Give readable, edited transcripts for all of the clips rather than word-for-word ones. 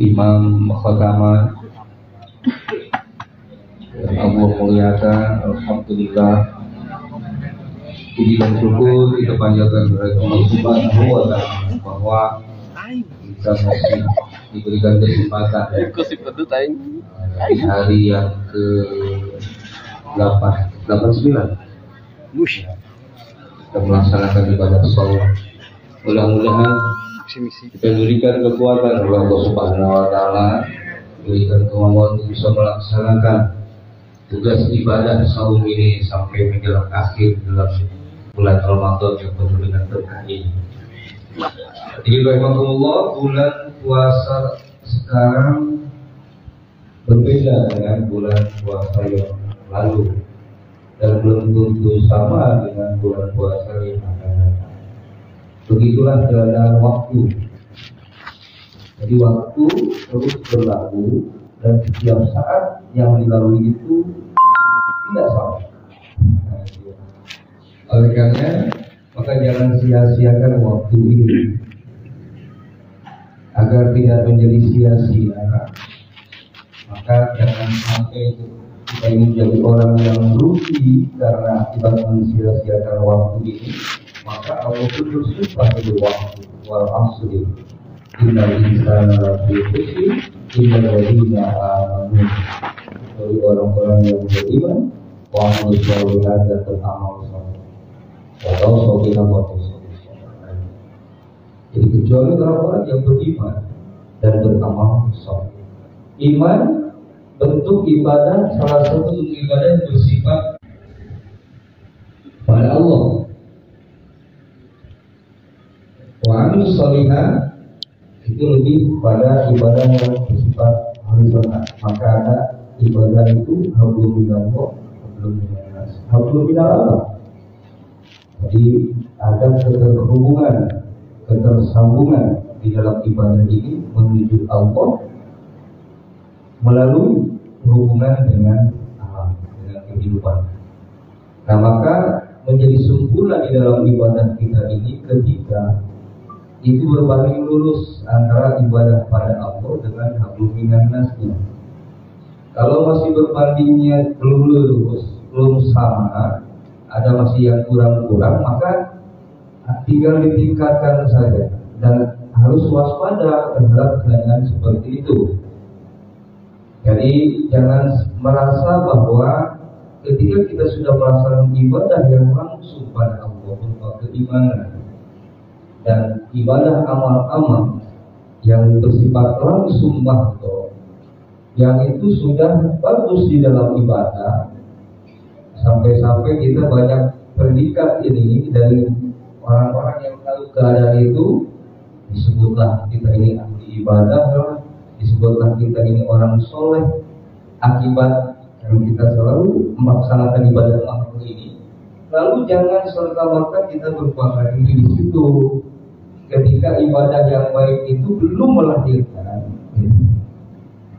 Imam Khotama Abu Mulyata. Alhamdulillah, puji dan syukur kita panjatkan kepada Allah Subhanahu wa Ta'ala bahwa kita masih diberikan kesempatan di hari yang ke-89 kita melaksanakan ibadah sholat. Mudah-mudahan kita diberikan kekuatan oleh Allah Subhanahu wa Ta'ala, diberikan kemampuan untuk bisa melaksanakan tugas ibadah saum ini sampai menjelang akhir dalam bulan Ramadan yang penuh dengan berkah ini. Jadi rahimahumullah, bulan puasa sekarang berbeda dengan bulan puasa yang lalu dan belum tentu sama dengan bulan puasa yang akan datang. Begitulah jalan waktu. Jadi waktu terus berlalu dan setiap saat yang dilalui itu tidak sama. Oleh karena maka jangan sia-siakan waktu ini agar tidak menjadi sia-sia. Maka jangan sampai kita ini menjadi orang yang rugi karena kita mensia-siakan waktu ini. Maka Allah pun bersumpah pada waktu wal asri innal insana lafi khusr illa alladziina aamanu. Dari orang-orang yang beriman wa amilu sholihat dan beramal saleh. Atau sobilah wa jadi kecuali orang-orang yang beriman dan beramal saleh. Iman bentuk ibadah, salah satu bentuk ibadah yang bersifat pada Allah. Wa amilu sholihat itu lebih pada ibadah yang bersifat horizontal. Maka ada ibadah itu hablum minallah, hablum minannas. Hablum minallah. Jadi ada keterhubungan, ketersambungan di dalam ibadah ini menuju Allah melalui hubungan dengan alam, dengan kehidupan. Nah, maka menjadi sempurna di dalam ibadah kita ini ketika itu berbanding lurus antara ibadah pada Allah dengan hablum minannas. Kalau masih berbandingnya belum lurus, belum sama, ada masih yang kurang-kurang, maka tinggal ditingkatkan saja dan harus waspada terhadap keadaan seperti itu. Jadi jangan merasa bahwa ketika kita sudah melaksanakan ibadah yang langsung pada Allah berupa keimanan dan ibadah amal-amal yang bersifat langsung mahdoh, yang itu sudah bagus di dalam ibadah, sampai-sampai kita banyak predikat ini dari orang-orang yang tahu keadaan itu, disebutlah kita ini ahli ibadah, disebutlah kita ini orang soleh, akibat yang kita selalu melaksanakan ibadah makhluk ini. Lalu jangan serta-merta kita berpuasa diri di situ ketika ibadah yang baik itu belum melahirkan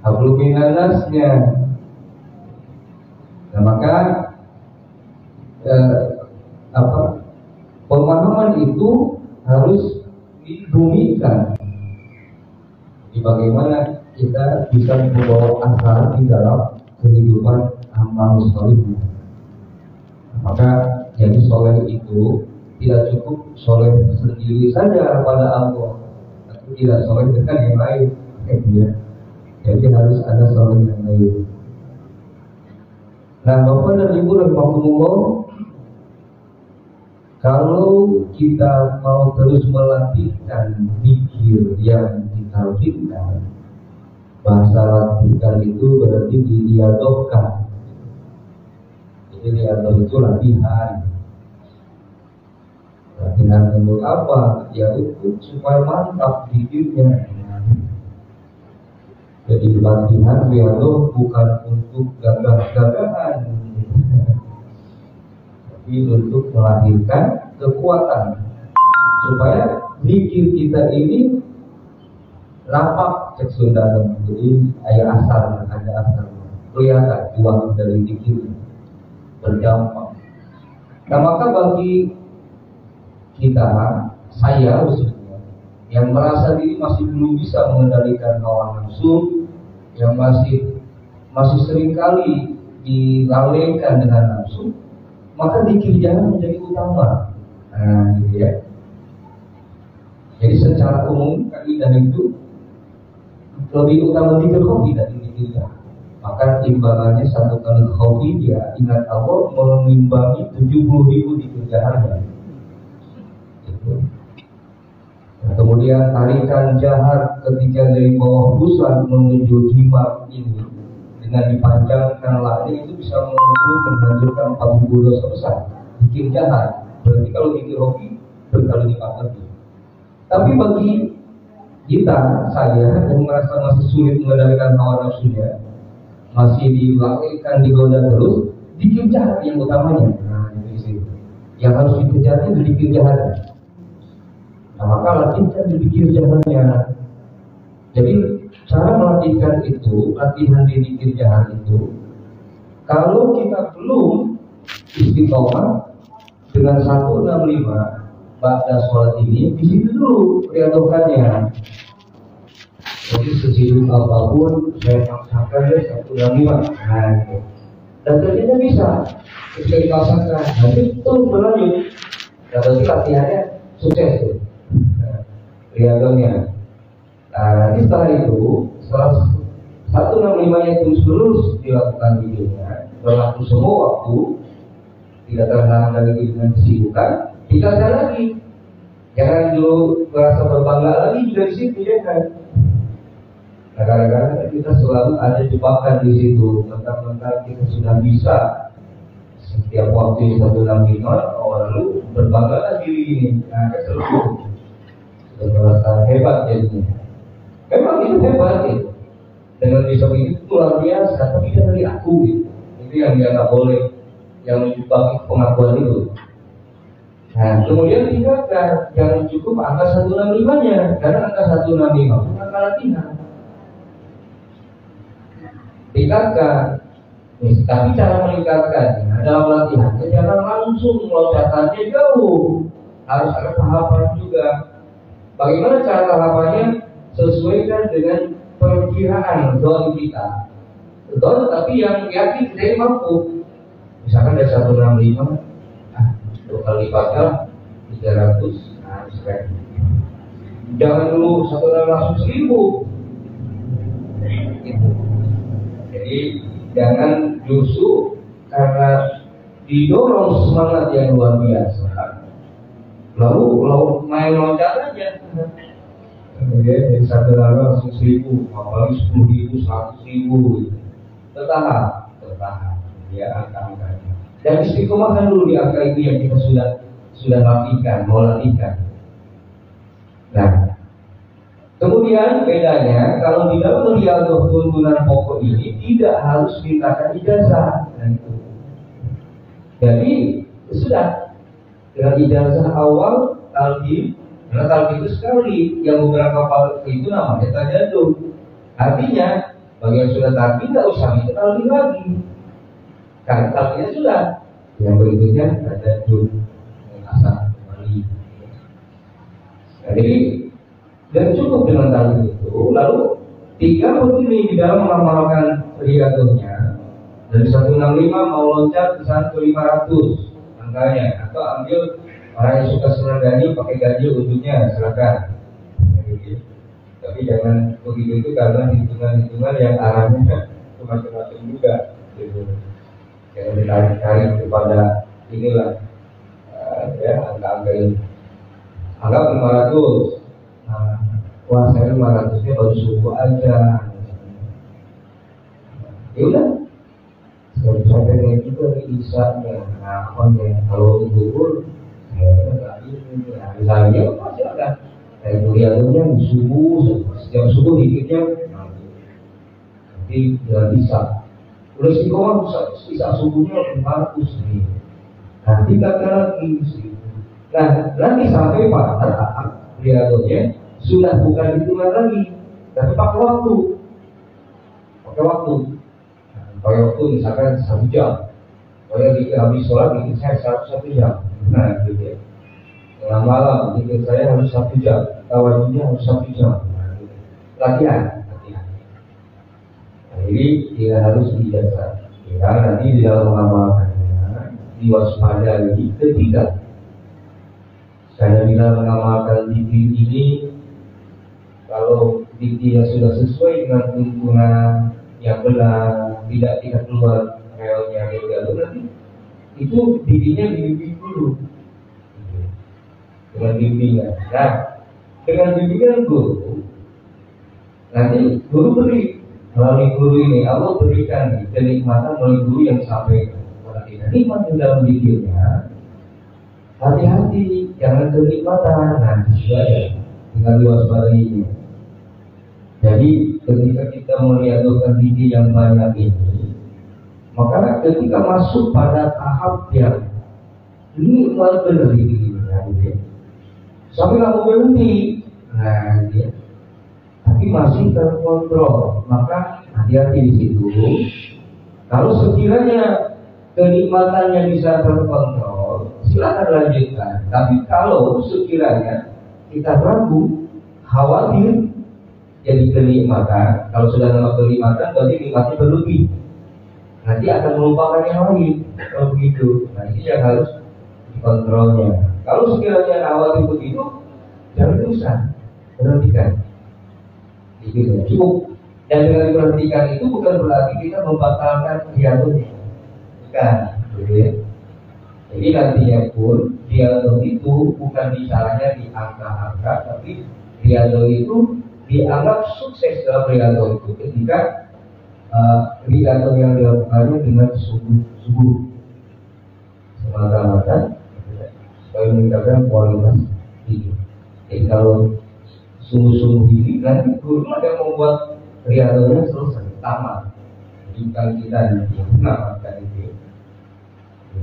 hablum minannasnya. Nah, maka pemahaman itu harus dibumikan. Jadi bagaimana kita bisa membawa asal di dalam kehidupan amal soleh. Maka jadi soleh itu tidak cukup soleh sendiri saja pada Allah, tapi tidak soleh dengan yang lain. Jadi harus ada soleh yang lain. Nah, Bapak dan Ibu rahimahumullah, kalau kita mau terus melatihkan pikir yang ditalkinkan, bahasa latihan itu berarti diriadohkan. Jadi riadoh itu latihan. Latihan untuk apa? Ya untuk supaya mantap pikirnya. Jadi latihan riadoh bukan untuk gagah-gagahan, tapi untuk melahirkan kekuatan supaya pikir kita ini lapak cek Sunda. Jadi ada asal kelihatan uang dari pikir berdampak. Nah, maka bagi kita, saya khususnya yang merasa diri masih belum bisa mengendalikan hawa nafsu, yang masih seringkali dilalaikan dengan nafsu, maka zikir jalan menjadi utama. Nah, gitu ya. Jadi secara umum kaidah itu lebih utama zikir khafi dari zikir jalan. Maka imbangannya satu kali khafi, dia ingat Allah mengimbangi 70.000 zikir jalan. Gitu. Nah, kemudian tarikan jahar ketika dari bawah pusat menuju himar ini dengan dipanjangkan lari itu bisa menghancurkan 40 dosa besar. Zikir jahar berarti kalau zikir hobi berkali lipat lebih. Tapi bagi kita, saya yang merasa masih sulit mengendalikan hawa nafsunya, masih dilalaikan, digoda terus, zikir jahar yang utamanya. Nah, itu yang harus dikejarnya itu zikir jahar. Nah, maka latihkan zikir jaharnya. Jadi cara melatihkan itu, latihan di zikir jahar itu, kalau kita belum istiqomah dengan 165 pada sholat ini, di situ dulu riadokannya. Jadi sesiduk apapun saya paksakan deh 165. Nah, itu. Dan ternyata bisa ketika dipaksakan. Nanti itu berlanjut. Dan berarti latihannya sukses tuh. Riadonya. Nah, nanti setelah itu, setelah 165 nya terus dilakukan videonya, berlaku semua waktu, tidak terhalang lagi dengan kesibukan, tinggalkan lagi. Jangan dulu merasa berbangga lagi juga di situ, ya kan? Nah, kadang-kadang kita selalu ada jebakan di situ. Mentang-mentang kita sudah bisa setiap waktu 165, lalu berbangga lagi ini. Nah, kan selalu sudah merasa hebat jadinya. Memang itu hebat gitu. Dengan bisa begitu itu luar biasa, tapi tidak dari aku gitu. Itu yang dia nggak boleh, yang menjebak pengakuan itu. Nah, kemudian tinggalkan, jangan cukup angka 165-nya, karena angka 165 itu angka latihan. Tingkatkan, tapi cara meningkatkannya dalam latihannya jangan langsung loncatannya jauh, harus ada tahapan juga. Bagaimana cara tahapannya? Sesuaikan dengan perkiraan zon kita. Zon tapi yang yakin saya mampu. Misalkan dari 165, dua kali lipatnya 300, nah misalkan. Jangan dulu 165 langsung 1000. Gitu. Jadi jangan justru karena didorong semangat yang luar biasa, lalu main loncat aja. Kemudian dari 165 langsung 1000, apalagi 10.000, 100.000. Bertahap, ya angka-angkanya. Dan istiqomahkan dulu di angka itu yang kita sudah latihkan, mau latihkan. Nah, kemudian bedanya kalau di dalam riyadah tuntunan pokok ini tidak harus mintakan ijazah. Nah, itu. Jadi sudah dengan ijazah awal talqin. Karena talqin itu sekali, yang beberapa kali itu namanya tajadud. Artinya bagi yang sudah talqin tidak usah minta talqin lagi, karena talqinnya sudah. Yang berikutnya tajadud, asal kembali. Nah, jadi dan cukup dengan talqin itu. Lalu tinggal begini di dalam mengamalkan riyadahnya. Dari 165 mau loncat ke 500 angkanya, atau ambil orang yang suka senang ganjil pakai ganjil ujungnya, silakan. Tapi jangan begitu itu karena hitungan-hitungan yang arahnya macam-macam juga. Gitu. Jangan ditarik-tarik kepada inilah ya angka-angka ini. Anggap 500. Nah, wah saya 500-nya baru subuh aja. Ya udah. Saya pengen juga nih isanya. Nah, kalau zuhur misalnya masih ada kayak kuliahnya di subuh, setiap subuh dikitnya nanti tidak bisa. Udah istiqomah bisa subuhnya 500 nih. Nanti kata lagi. Nah, nanti sampai pada tahap riadonya sudah bukan hitungan lagi, tapi pakai waktu. Pakai waktu misalkan 1 jam. Kalau habis sholat bikin saya 1 jam. Nah, gitu ya. Tengah malam, zikir saya harus 1 jam, tawadhunya harus 1 jam. Latihan. Jadi tidak harus dijasa. Ya, nanti di dalam mengamalkannya diwaspadai ketika saya bila mengamalkan zikir ini, kalau zikirnya sudah sesuai dengan tuntunan yang benar, tidak keluar relnya jalur, nanti itu dirinya dibimbing dulu dengan bimbingan. Nah, dengan bimbingan guru, nanti guru beri melalui guru ini Allah berikan kenikmatan melalui guru yang sampai kita nikmat dalam zikirnya. Hati-hati, jangan kenikmatan. Nah, sudah tinggal diwaspadai. Jadi ketika kita melihatkan zikir yang banyak ini, maka ketika masuk pada tahap yang nikmat benar zikir ini, sampai nggak mau berhenti, nah dia, tapi masih terkontrol, maka hati-hati di situ. Kalau sekiranya kenikmatannya bisa terkontrol, silakan lanjutkan. Tapi kalau sekiranya kita ragu, khawatir jadi kenikmatan, kalau sudah nama kenikmatan berarti nikmatnya berlebih, nanti akan melupakan yang lain. Kalau begitu, nah ini yang harus dikontrolnya. Kalau sekiranya khawatir begitu, jangan terusan, berhentikan. Gitu, cukup. Dan dengan diberhentikan itu bukan berarti kita membatalkan dialognya, bukan, gitu ya. Jadi nantinya pun dialog itu bukan bicaranya di angka-angka, tapi dialog itu dianggap sukses dalam dialog itu ketika dialog yang dilakukannya dengan sungguh-sungguh semata-mata supaya meningkatkan kualitas hidup. Jadi kalau sungguh-sungguh ini, nanti guru yang membuat dialognya selesai, tamat. Bukan kita yang mengamalkan itu.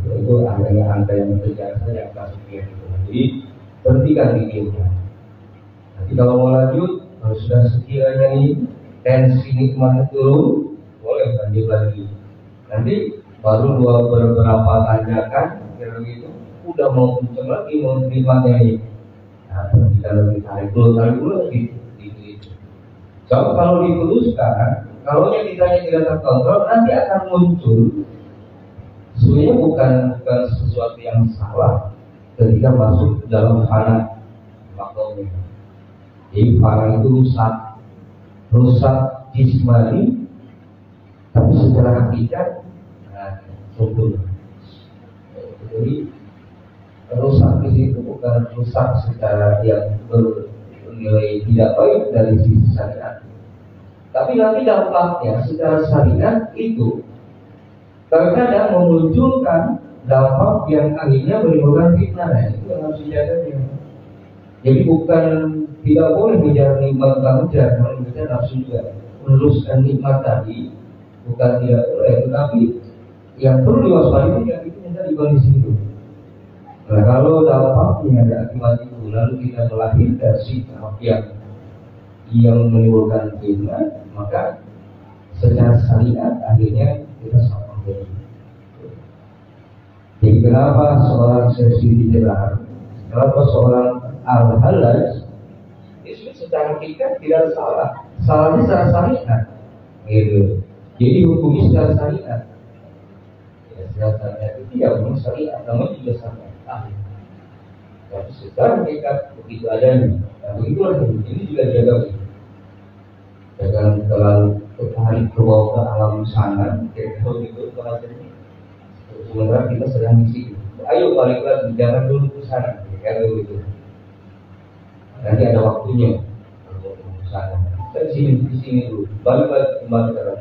Itu angka yang terjadi saja angka sekian itu. Jadi berhentikan videonya. Nanti kalau mau lanjut, kalau sudah sekiranya ini tensi nikmatnya turun, boleh lanjut lagi. Nanti baru beberapa tanjakan, kira gitu, udah mau kenceng lagi, mau nikmatnya ini. Nah, kita lebih tarik dulu gitu. So, kalau diteruskan, kalau yang ditanya tidak terkontrol, nanti akan muncul. Sebenarnya bukan sesuatu yang salah ketika masuk dalam fana makomnya. Jadi fana itu rusak jismani, tapi secara hakikat sempurna. Jadi rusak di situ bukan rusak secara yang bernilai tidak baik dari sisi syariat, tapi nanti dampaknya secara syariat itu terkadang memunculkan dampak yang akhirnya menimbulkan fitnah. Itu yang harus dijaga. Jadi bukan tidak boleh mengejar nikmat mengejar nafsu juga, meneruskan nikmat tadi bukan tidak boleh, tetapi yang perlu diwaspadai yang itu minta di kondisi itu. Nah, kalau dampaknya ada akibat itu, lalu kita melahirkan sikap yang menimbulkan fitnah, maka secara syariat akhirnya kita sama. Jadi kenapa seorang sesi dijelar, kenapa seorang al-halaj itu secara hakikat tidak salah, salahnya secara syariat, gitu. Jadi hukumnya secara syariat, ya, secara syariat itu ya bukan syariat, namanya juga syariat. Tapi secara hakikat begitu adanya. Nah, begitulah ini juga jaga, jangan terlalu tertarik ke bawah ke alam sana, kalau gitu bahasanya. Sementara kita sedang misi, ayo balik lagi, jangan dulu ke sana, kayak gitu. Nanti ada waktunya kalau ke sana. Kita di sini dulu, balik lagi kembali ke sana.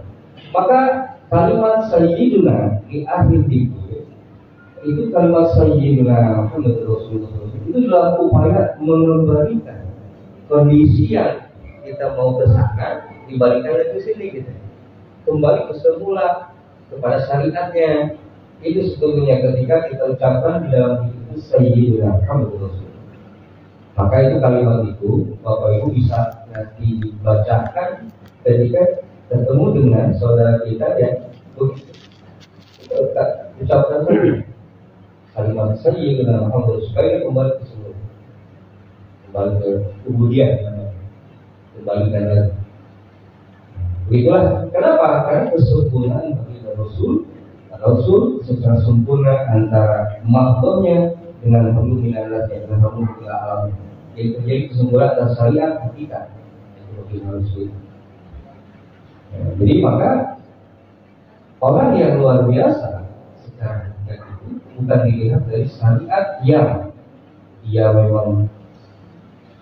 Maka kalimat sayyiduna di akhir itu kalimat sayyiduna Muhammad Rasulullah itu dalam upaya mengembalikan kondisi yang kita mau ke sana, dibalikan lagi ke sini gitu. Kembali ke semula kepada syariatnya. Itu sebetulnya ketika kita ucapkan di dalam itu Sayyidina Muhammad Rasulullah. Maka itu kalimat itu Bapak Ibu bisa nanti dibacakan ketika ketemu dengan saudara kita yang ucapkan saja kalimat Sayyidina Muhammad Rasulullah supaya kembali ke semula. kembali ke kemudian, kembalikan lagi. Begitulah. Kenapa? Karena kesempurnaan bagi Rasul secara sempurna antara makhluknya dengan penuh-minanatnya dengan penuh alam. Jadi terjadi kesempurnaan dan syariat kita itu bagi Rasul. Jadi maka orang yang luar biasa secara itu bukan dilihat dari syariat yang dia memang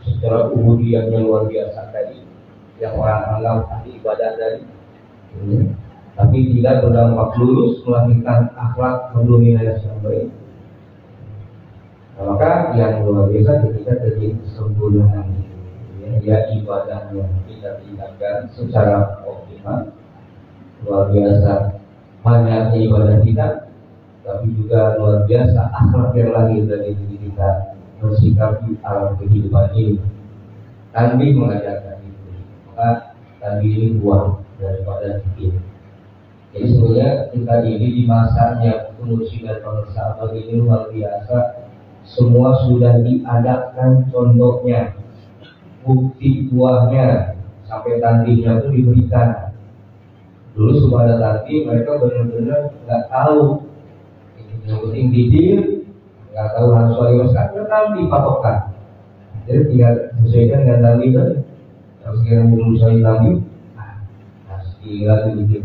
secara ubudiyahnya luar biasa tadi, yang orang anggap ahli ibadah tadi, tapi tidak berdampak lurus melahirkan akhlak mendominasi yang baik. Nah, maka yang luar biasa ketika terjadi kesempurnaan, ya ibadahnya kita tingkatkan secara optimal, luar biasa banyaknya ibadah kita, tapi juga luar biasa akhlak yang lahir dari diri kita bersikapi alam kehidupan ini. Tanbih mengajarkan itu, maka tanbih ini buah daripada fikir. Jadi sebenarnya kita ini di masanya Nusi dan para sahabat ini luar biasa. Semua sudah diadakan contohnya, bukti buahnya, sampai tandinya itu diberikan. Dulu sebelum ada tandi mereka benar-benar nggak tahu. Yang penting didir, nggak tahu harus wali sekarang tandi patokan. Jadi tinggal sesuaikan dengan tandi kan. Kalau sekarang belum sesuai tandi, harus tinggal didir.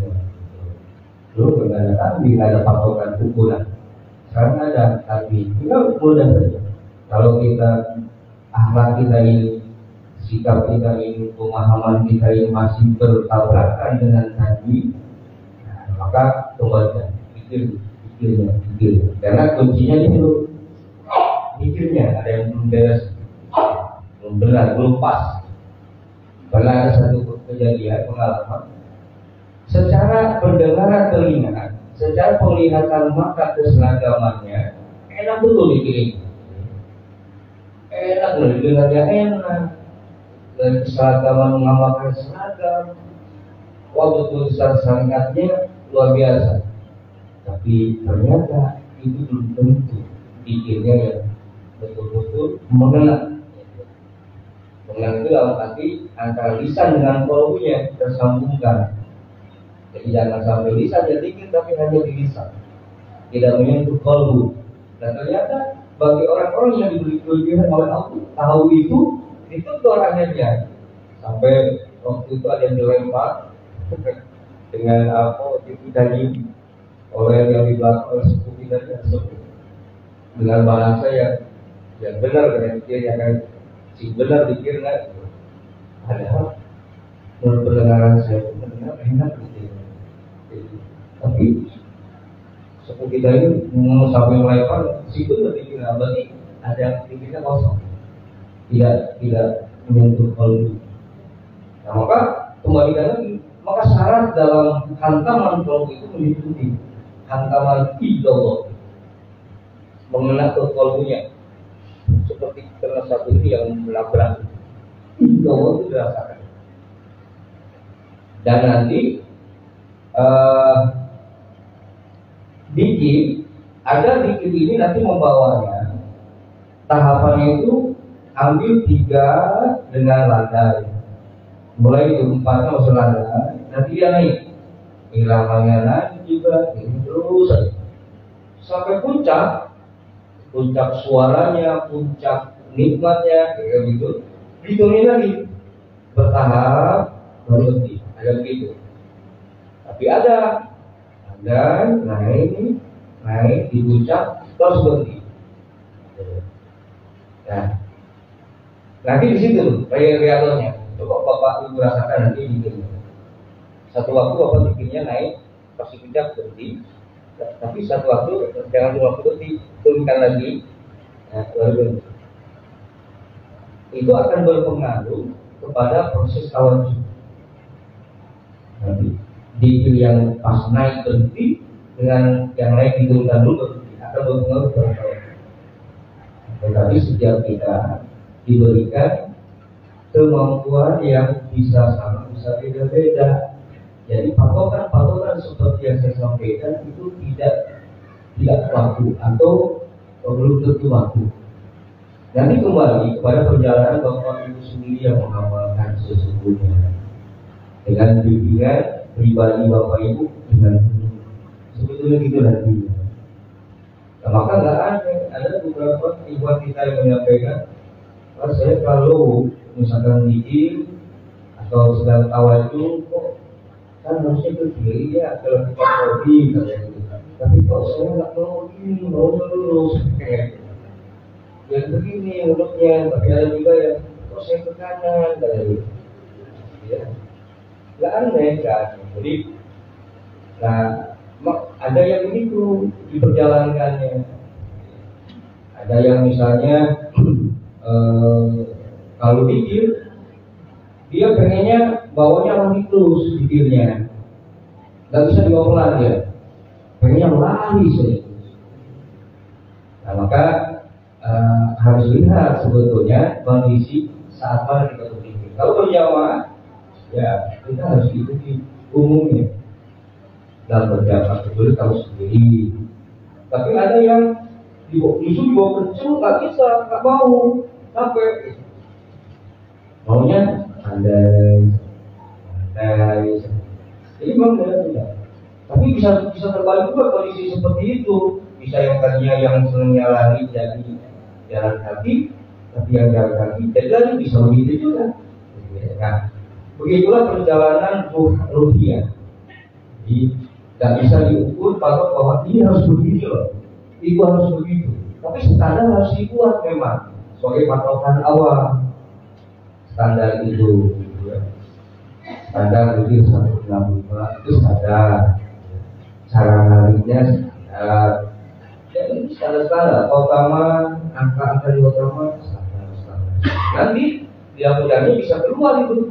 Dulu nggak ada tandi, nggak ada patokan ukuran. Sekarang ada tadi, kita mudah saja. Kalau kita akhlak kita ini, sikap kita ini, pemahaman kita ini masih bertabrakan dengan tadi, maka kembalikan pikirnya. Karena kuncinya di situ, pikirnya ada yang belum beres, belum benar, belum pas. Pernah ada satu kejadian pengalaman, secara pendengaran telinga, secara penglihatan mata keseragamannya enak betul dikirim, enak loh didengarnya enak, dan keseragaman mengamalkan seragam, wah betul syariatnya luar biasa. Tapi ternyata itu belum tentu pikirnya yang betul-betul mengenal. Mengenal itu dalam arti antara lisan dengan kalbunya tersambungkan. Jadi jangan sampai lisan jadi dikit tapi hanya di lisan, tidak menyentuh kalbu. Dan ternyata bagi orang-orang yang diberi kelebihan oleh Allah tahu itu orangnya dia. Sampai waktu itu ada yang dilempar dengan apa itu tadi oleh yang di belakang oleh suku kita dengan bahasa yang benar dengan dia yang si benar dikira padahal menurut pendengaran saya itu mendengar enak gitu. Tapi suku kita ini mau sampai melempar, situ udah dikira berarti ada pikirnya kosong, tidak menyentuh kalbu. Nah maka kembalikan lagi, maka syarat dalam hantaman kalbu itu meliputi hantaman idolot, mengenai ke kalbunya, seperti kena satu ini yang melabrak idolot itu dirasakan. Dan nanti dikit, ada dikit ini nanti membawanya tahapannya itu ambil 3 dengan landai, mulai itu 4-nya masuk landai, nanti dia naik iramannya naik juga ini terus sampai puncak suaranya, puncak nikmatnya kayak gitu, diturunin lagi bertahap berhenti, ada begitu. Tapi ada naik di puncak terus berhenti. Nah, nanti di situ realnya. Coba Bapak Ibu rasakan nanti di sini. Satu waktu Bapak bikinnya naik pasti puncak berhenti. Tapi satu waktu jangan waktu berhenti, turunkan lagi. Nah, baru berhenti. Itu akan berpengaruh kepada proses tawajuh. Nanti dikir yang pas naik berhenti dengan yang naik diturunkan dulu berhenti akan berpengaruh kepada tawajuh. Tetapi setiap kita diberikan kemampuan yang bisa sama, bisa beda-beda. Jadi patokan seperti yang saya sampaikan itu tidak laku atau belum tentu laku. Nanti kembali kepada perjalanan Bapak Ibu sendiri yang mengamalkan sesungguhnya dengan bimbingan pribadi Bapak Ibu dengan sebetulnya gitu nanti. Nah, maka nggak ada beberapa ikhwan kita yang menyampaikan, saya kalau misalkan bikin atau sedang tawadhu kok kan harusnya ke kiri ya kalau kita hobi kayak gitu. Tapi kok saya nggak mau begini, mau lurus kayak gitu. Yang begini mulutnya, tapi ada juga yang kok saya ke kanan kayak gitu. Ya, nggak aneh kan. Jadi, nah ada yang begitu diperjalankannya. Ada yang misalnya kalau dikir dia pengennya bawanya lari terus dikirnya, nggak bisa dibawa pelan ya, pengennya lari saja. Nah maka harus lihat sebetulnya kondisi saat mana kita berpikir. Kalau berjamaah, ya kita harus ikuti umumnya. Dalam berjamaah boleh tahu sendiri. Tapi ada yang justru dibawa kenceng, nggak bisa, nggak mau, capek. Maunya andai. Jadi memang tidak. Tapi bisa terbalik juga kondisi seperti itu. Bisa yang tadinya yang senangnya lari jadi jalan kaki, tapi yang jalan kaki jadi lari, bisa begitu juga. Nah, begitulah perjalanan ruhiyah. Jadi tidak bisa diukur bahwa ini harus begini loh, itu harus begitu. Tapi standar harus dibuat memang sebagai patokan awal. Standar itu, standar itu 165 itu standar. Cara nariknya standar. Jadi standar. Utama angka-angka di utama standar. Nanti dia mudahnya bisa keluar itu,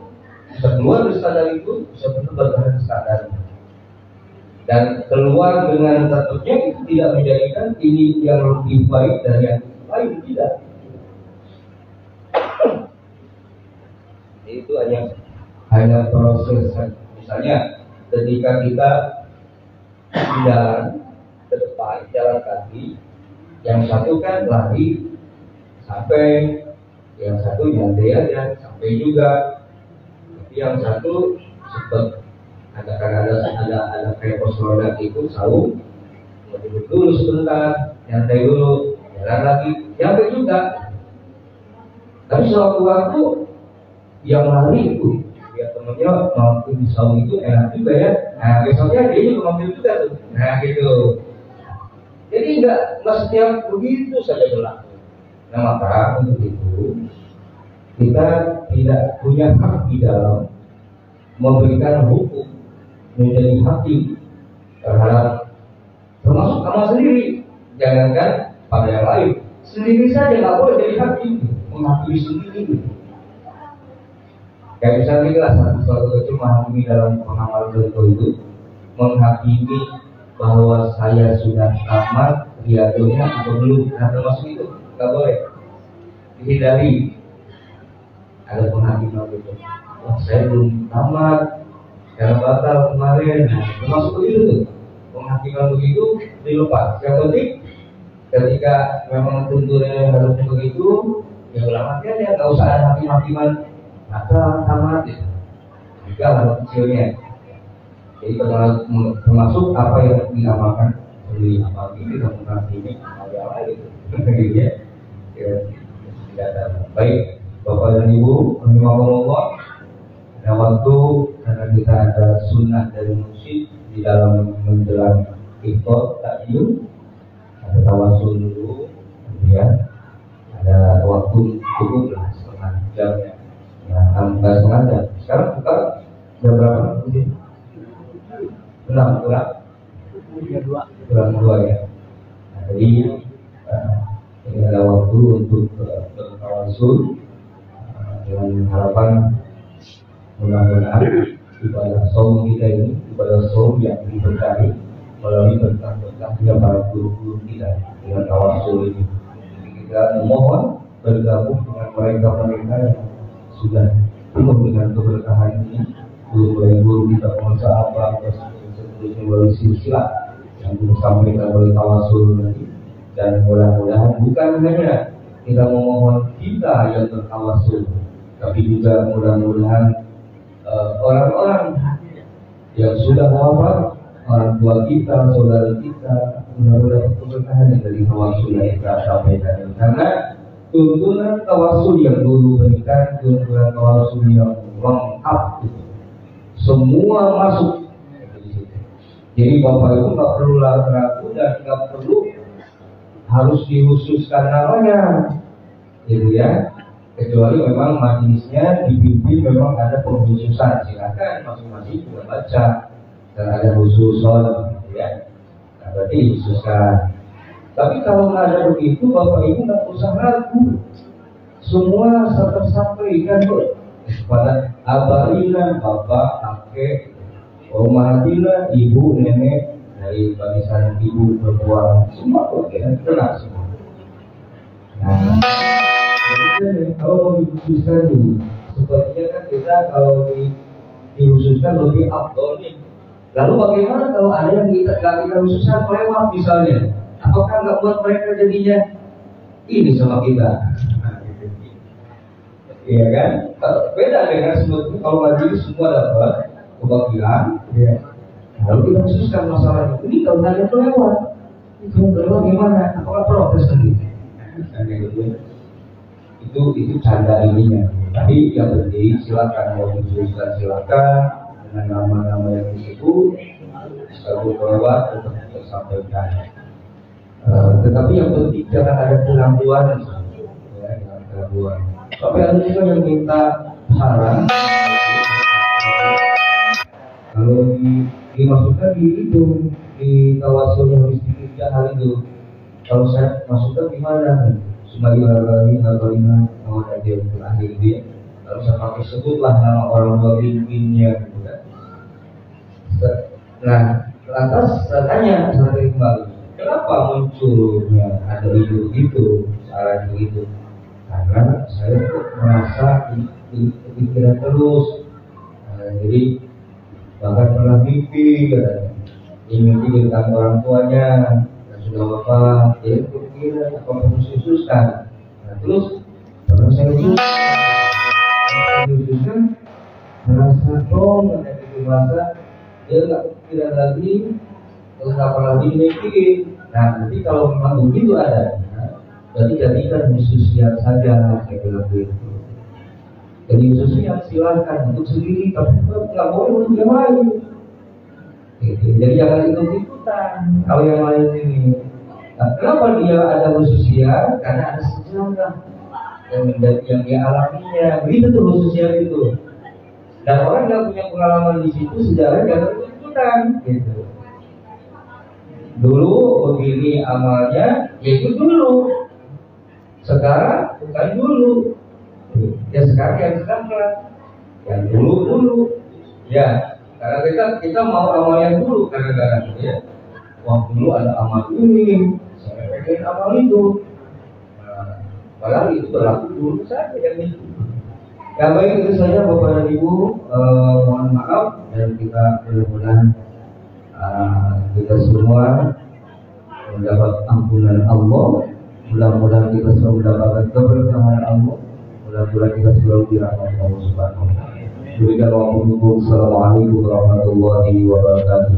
bisa keluar dari standar itu, bisa bertahan standar. Dan keluar dengan tertutupnya itu tidak menjadikan ini yang lebih baik dari yang lain, tidak. Itu hanya proses. Misalnya ketika kita jalan ke depan, jalan kaki, yang satu kan lari sampai, yang satu nyantai aja sampai juga, tapi yang satu sempat ada kayak pos roda itu saung, duduk dulu sebentar, nyantai dulu, jalan lagi, nyampe juga. Tapi suatu waktu yang lari itu, dia temennya mampu di saung itu enak juga ya. Nah besoknya dia juga mampu juga tuh. Nah gitu. Jadi nggak setiap begitu saja berlaku. Nah maka untuk itu kita tidak punya hak di dalam memberikan hukum menjadi hakim terhadap termasuk sama sendiri, jangankan pada yang lain, sendiri saja nggak boleh jadi hakim, menghakimi sendiri. Kayak misalnya suatu kecil menghakimi dalam pengamal itu, menghakimi bahwa saya sudah tamat riadonya atau belum, nah termasuk itu nggak boleh, dihindari. Ada penghakiman itu, wah saya belum tamat, karena batal kemarin, termasuk begitu tuh. Penghakiman begitu dilepas. Yang penting ketika memang tuntutannya harusnya begitu, ya ulama dia nggak usah ada hakim-hakiman atau tamat ya. Jika hal kecilnya. Jadi termasuk apa yang diamalkan sendiri, amal ini dan menghakimi amal yang lain gitu ya. Tidak ada. Baik, Bapak dan Ibu, rahimakumullah. Ada waktu karena kita ada sunnah dari musik di dalam menjelang iftar takjil, ada tawasul dulu, kemudian ada waktu cukup lah setengah jam ya, nggak setengah jam. Sekarang kita jam berapa? Kurang dua ya. Nah, jadi ini ada waktu untuk bertawasul dengan harapan mudah-mudahan ibadah saum kita ini ibadah saum yang diberkahi melalui berkah-berkahnya para guru-guru kita dengan tawasul ini. Kita memohon bergabung dengan mereka-mereka yang sudah penuh dengan keberkahan ini, guru-guru kita pengusaha apa seterusnya melalui silsilah yang bersama kita melalui tawasul ini. Dan mudah-mudahan bukan hanya kita memohon kita yang bertawasul, tapi juga mudah-mudahan orang-orang yang sudah wafat, orang tua kita, saudara kita, mudah-mudahan keberkahan yang dari tawasul yang kita sampaikan. Karena tuntunan tawasul yang dulu berikan, tuntunan tawasul yang lengkap itu semua masuk. Jadi Bapak Ibu nggak perlu ragu dan nggak perlu harus dikhususkan namanya, gitu ya. Kecuali memang majelisnya dipimpin memang ada pengkhususan, silakan masing-masing juga baca dan ada khususon, gitu ya. Nah, berarti dikhususkan. Tapi kalau nggak ada begitu, Bapak Ibu nggak usah ragu. Semua tersampaikan kepada abarina, bapak, kakek, omahatina, ibu, nenek, dari barisan ibu, perempuan, semua bagian kena semua. Nah, jadi kalau mau dikhususkan nih, sepertinya kan kita kalau dikhususkan lebih abdol nih. Lalu bagaimana kalau ada yang kita khususkan kelewat misalnya? Apakah nggak buat mereka jadinya ini sama kita? Iya kan? Beda dengan sebetulnya kalau majelis semua dapat kebagian, ya. Lalu kita khususkan masalah ini kalau nggak ada kelewat, itu kelewat gimana? Apakah protes sendiri? Itu canda ininya. Tapi yang penting silakan mau dikhususkan silakan dengan nama-nama yang disebut. Kalau kelewat tetap tersampaikan. Tetapi yang penting jangan ada pengakuan, ya, jangan pengakuan. Sampai ada juga yang minta saran. Kalau dimasukkan di itu di tawasul yang istiqomah hal itu, kalau saya masukkan gimana? Semali hargalina mau ada dia terakhir dia. Kalau saya pakai sebutlah nama orang tua pimpinnya, gitu kan. Nah, lantas saya tanya sampai kembali. Kenapa munculnya ada ide itu, saran itu? Karena saya merasa kepikiran terus. Jadi bahkan pernah mimpi, mimpi tentang orang tuanya dan sudah wafat. Jadi kepikiran apa harus dikhususkan. Nah, terus karena saya dikhususkan, merasa dong, merasa dia nggak kepikiran lagi. Terus apalagi dimimpi. Nah, nanti kalau memang begitu ada, berarti jadikan khususnya saja, saya bilang begitu. Jadi khususnya silakan untuk sendiri, tapi nggak boleh untuk yang lain. Jadi jangan ikut-ikutan kalau yang lain ini. Nah, kenapa dia ada khususnya? Karena ada sejarah yang dia alaminya. Begitu tuh khususnya itu. Dan orang nggak punya pengalaman di situ, sejarah jangan ikut-ikutan, gitu. Dulu begini amalnya, itu dulu. Sekarang bukan dulu. Ya sekarang yang dulu. Ya, karena kita mau amal yang dulu kadang-kadang, ya. Wah, dulu ada amal ini, saya pengen amal itu. Nah, padahal itu berlaku dulu saja yang itu. Ya baik, itu saja Bapak dan Ibu. Mohon maaf dan kita mudah-mudahan kita semua mendapat ampunan Allah, mudah-mudahan kita selalu mendapatkan keberkahan Allah, mudah-mudahan kita selalu dirahmati Allah Subhanahu wa taala. Assalamualaikum warahmatullahi wabarakatuh.